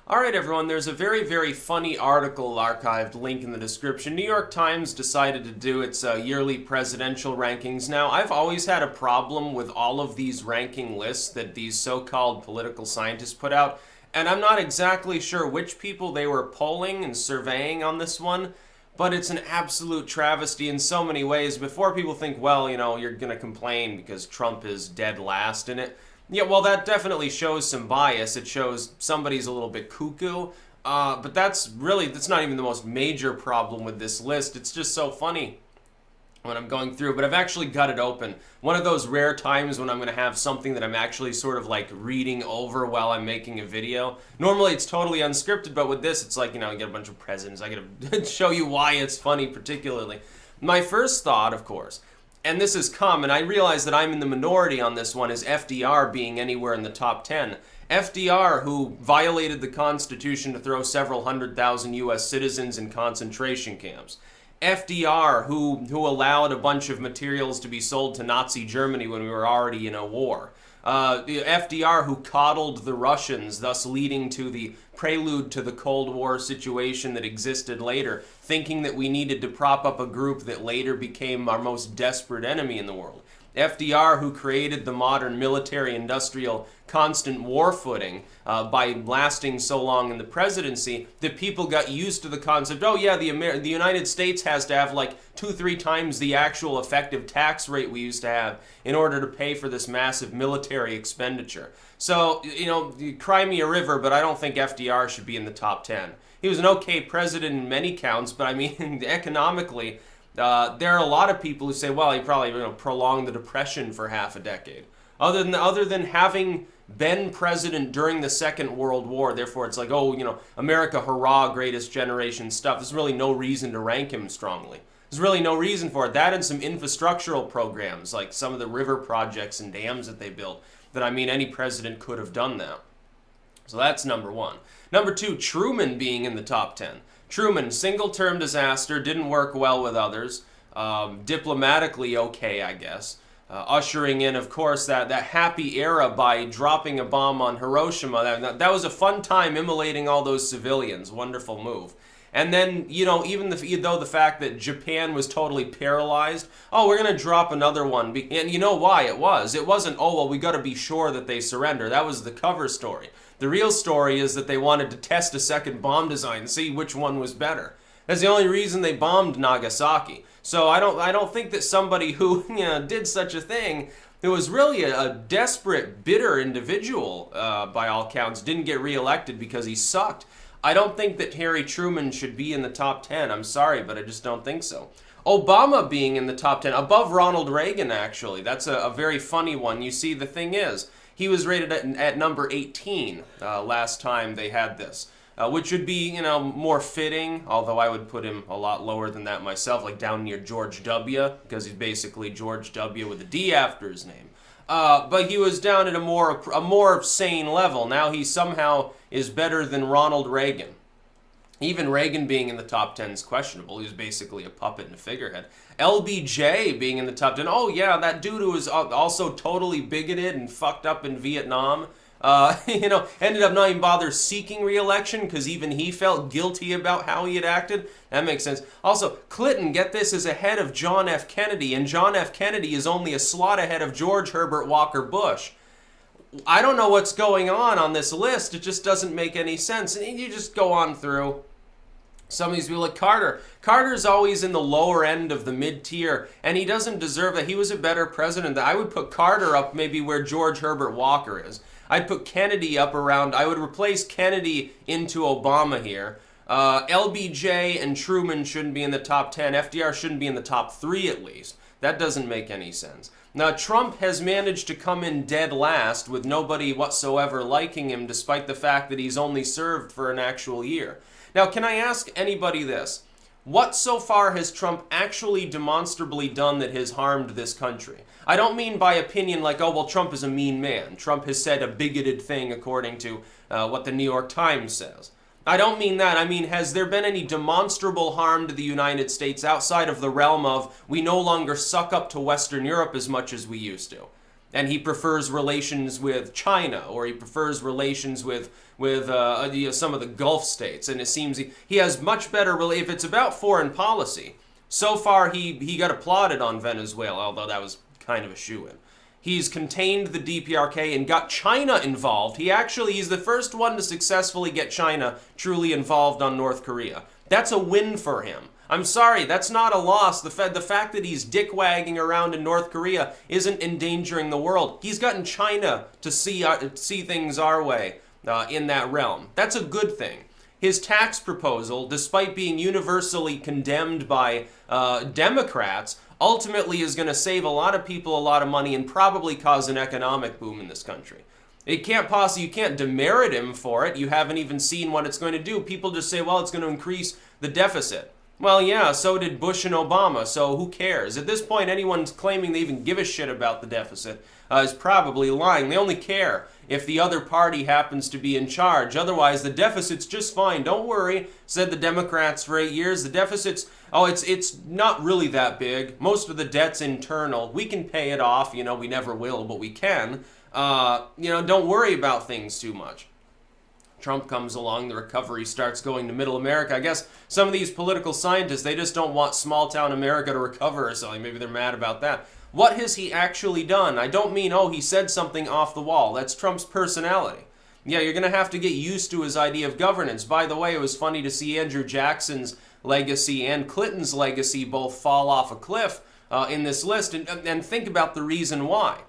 Alright everyone, there's a very funny article archived, link in the description. New York Times decided to do its yearly presidential rankings. Now, I've always had a problem with all of these ranking lists that these so-called political scientists put out, and I'm not exactly sure which people they were polling and surveying on this one, but it's an absolute travesty in so many ways. Before people think, well, you're going to complain because Trump is dead last in it. Yeah, well, that definitely shows some bias. It shows somebody's a little bit cuckoo. But that's not even the most major problem with this list. It's just so funny when I'm going through. But I've actually got it open. One of those rare times when I'm going to have something that I'm actually sort of like reading over while I'm making a video. Normally it's totally unscripted, but with this, it's like, you get a bunch of presidents. I got to show you why it's funny particularly. My first thought, of course, and this is common, I realize that I'm in the minority on this one, is FDR being anywhere in the top 10. FDR, who violated the Constitution to throw several 100,000 U.S. citizens in concentration camps. FDR, who allowed a bunch of materials to be sold to Nazi Germany when we were already in a war. FDR, who coddled the Russians, thus leading to the prelude to the Cold War situation that existed later, thinking that we needed to prop up a group that later became our most desperate enemy in the world. FDR, who created the modern military-industrial constant war footing by lasting so long in the presidency that people got used to the concept, oh yeah, the United States has to have like 2-3 times the actual effective tax rate we used to have in order to pay for this massive military expenditure. So, cry me a river, but I don't think FDR should be in the top 10. He was an okay president in many counts, but I mean, economically, there are a lot of people who say, well, he probably prolonged the Depression for half a decade. Other than having been president during the Second World War, therefore it's like, oh, America, hurrah, greatest generation stuff. There's really no reason to rank him strongly. There's really no reason for it. That and some infrastructural programs, like some of the river projects and dams that they built, that any president could have done that. So that's number one. Number two, Truman being in the top 10. Truman, single-term disaster, didn't work well with others. Diplomatically okay, I guess. Ushering in, of course, that happy era by dropping a bomb on Hiroshima. That was a fun time immolating all those civilians. Wonderful move. And then, even though the fact that Japan was totally paralyzed, oh, we're going to drop another one. And you know why it was? It wasn't, oh, well, we got to be sure that they surrender. That was the cover story. The real story is that they wanted to test a second bomb design and see which one was better. That's the only reason they bombed Nagasaki. So I don't think that somebody who did such a thing, who was really a desperate, bitter individual by all counts, didn't get reelected because he sucked. I don't think that Harry Truman should be in the top 10. I'm sorry, but I just don't think so. Obama being in the top 10, above Ronald Reagan, actually. That's a very funny one. You see, the thing is, he was rated at number 18 last time they had this, which would be, more fitting, although I would put him a lot lower than that myself, like down near George W., because he's basically George W. with a D after his name. But he was down at a more sane level. Now he somehow is better than Ronald Reagan. Even Reagan being in the top 10 is questionable. He was basically a puppet and a figurehead. LBJ being in the top 10. Oh yeah, that dude who was also totally bigoted and fucked up in Vietnam. Ended up not even bother seeking re-election because even he felt guilty about how he had acted. That makes sense. Also, Clinton, get this, is ahead of John F. Kennedy, and John F. Kennedy is only a slot ahead of George Herbert Walker Bush. I don't know what's going on this list. It just doesn't make any sense. And you just go on through. Some of these people like Carter. Carter's always in the lower end of the mid-tier, and he doesn't deserve that. He was a better president. I would put Carter up maybe where George Herbert Walker is. I'd put Kennedy up around, I would replace Kennedy into Obama here. LBJ and Truman shouldn't be in the top 10. FDR shouldn't be in the top 3 at least. That doesn't make any sense. Now, Trump has managed to come in dead last with nobody whatsoever liking him, despite the fact that he's only served for an actual year. Now, can I ask anybody this? What so far has Trump actually demonstrably done that has harmed this country? I don't mean by opinion like, oh, well, Trump is a mean man. Trump has said a bigoted thing according to what the New York Times says. I don't mean that. I mean, has there been any demonstrable harm to the United States outside of the realm of we no longer suck up to Western Europe as much as we used to? and he prefers relations with China, or he prefers relations with some of the Gulf states, and it seems he has much better if it's about foreign policy. So far, he got applauded on Venezuela, although that was kind of a shoo-in. He's contained the DPRK and got China involved. He's the first one to successfully get China truly involved on North Korea. That's a win for him. I'm sorry, that's not a loss. The fact that he's dick-wagging around in North Korea isn't endangering the world. He's gotten China to see things our way in that realm. That's a good thing. His tax proposal, despite being universally condemned by Democrats, ultimately is going to save a lot of people a lot of money and probably cause an economic boom in this country. You can't demerit him for it. You haven't even seen what it's going to do. People just say, well, it's going to increase the deficit. Well, yeah, so did Bush and Obama, so who cares? At this point, anyone claiming they even give a shit about the deficit is probably lying. They only care if the other party happens to be in charge. Otherwise, the deficit's just fine. Don't worry, said the Democrats for 8 years. The deficit's, it's not really that big. Most of the debt's internal. We can pay it off. We never will, but we can. Don't worry about things too much. Trump comes along, the recovery starts going to middle America. I guess some of these political scientists, they just don't want small town America to recover or something. Maybe they're mad about that. What has he actually done? I don't mean, he said something off the wall. That's Trump's personality. Yeah, you're going to have to get used to his idea of governance. By the way, it was funny to see Andrew Jackson's legacy and Clinton's legacy both fall off a cliff in this list, and think about the reason why.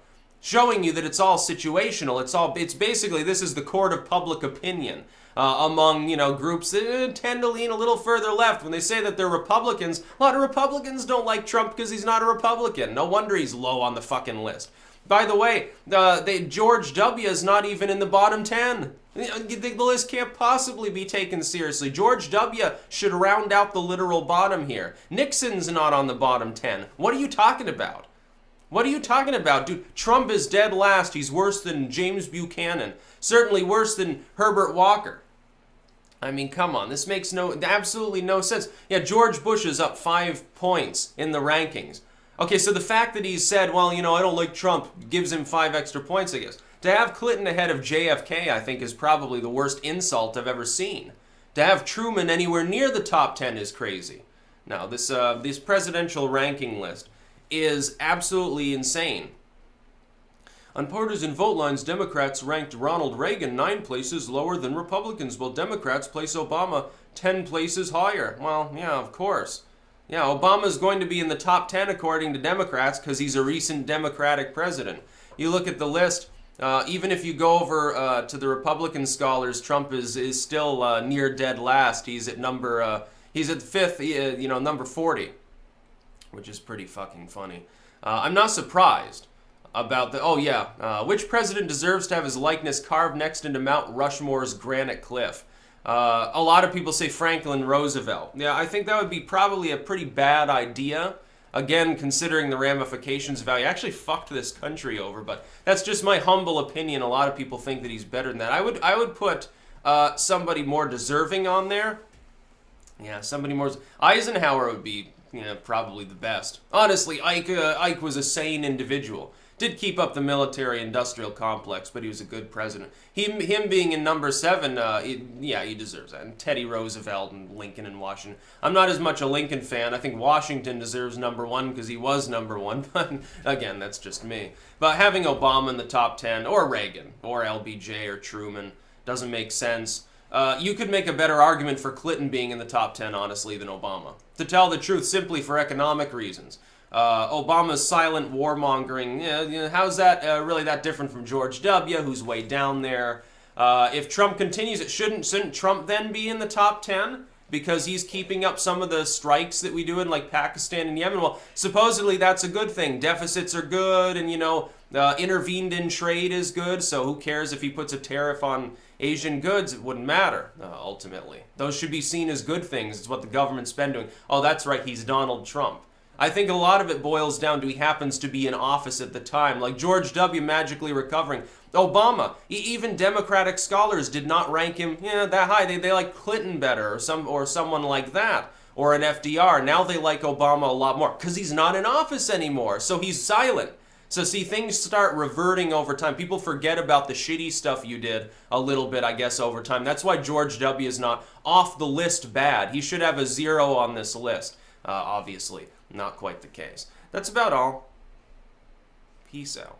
Showing you that it's all situational. It's basically, this is the court of public opinion among, groups that tend to lean a little further left. When they say that they're Republicans, a lot of Republicans don't like Trump because he's not a Republican. No wonder he's low on the fucking list. By the way, George W. is not even in the bottom 10. The list can't possibly be taken seriously. George W. should round out the literal bottom here. Nixon's not on the bottom 10. What are you talking about? What are you talking about, dude? Trump is dead last. He's worse than James Buchanan. Certainly worse than Herbert Walker. I mean, come on. This makes absolutely no sense. Yeah, George Bush is up 5 points in the rankings. Okay, so the fact that he's said, well, I don't like Trump, gives him 5 extra points, I guess. To have Clinton ahead of JFK, I think, is probably the worst insult I've ever seen. To have Truman anywhere near the top 10 is crazy. Now, this presidential ranking list is absolutely insane. On partisan vote lines, Democrats ranked Ronald Reagan 9 places lower than Republicans, while Democrats place Obama 10 places higher. Well, yeah, of course. Yeah, Obama's going to be in the top 10 according to Democrats because he's a recent Democratic president. You look at the list, even if you go over to the Republican scholars, Trump is still near dead last. He's at he's at fifth, number 40. Which is pretty fucking funny. I'm not surprised about which president deserves to have his likeness carved next into Mount Rushmore's granite cliff? A lot of people say Franklin Roosevelt. Yeah, I think that would be probably a pretty bad idea. Again, considering the ramifications of how he actually fucked this country over, but that's just my humble opinion. A lot of people think that he's better than that. I would put somebody more deserving on there. Yeah, somebody more. Eisenhower would be probably the best. Honestly, Ike was a sane individual. Did keep up the military-industrial complex, but he was a good president. Him being in number 7, he deserves that. And Teddy Roosevelt and Lincoln and Washington. I'm not as much a Lincoln fan. I think Washington deserves number 1 because he was number 1. But again, that's just me. But having Obama in the top 10, or Reagan, or LBJ, or Truman, doesn't make sense. You could make a better argument for Clinton being in the top 10, honestly, than Obama. To tell the truth, simply for economic reasons. Obama's silent warmongering, how's that really that different from George W., who's way down there? If Trump continues, shouldn't Trump then be in the top 10? Because he's keeping up some of the strikes that we do in, like, Pakistan and Yemen. Well, supposedly that's a good thing. Deficits are good, and, intervened in trade is good, so who cares if he puts a tariff on Asian goods? It wouldn't matter, ultimately. Those should be seen as good things. It's what the government's been doing. Oh, that's right, he's Donald Trump. I think a lot of it boils down to he happens to be in office at the time, like George W. magically recovering. Obama, even Democratic scholars did not rank him that high. They like Clinton better, or someone like that, or an FDR. Now they like Obama a lot more because he's not in office anymore, so he's silent. So see, things start reverting over time. People forget about the shitty stuff you did a little bit, I guess, over time. That's why George W. is not off the list bad. He should have a 0 on this list. Obviously, not quite the case. That's about all. Peace out.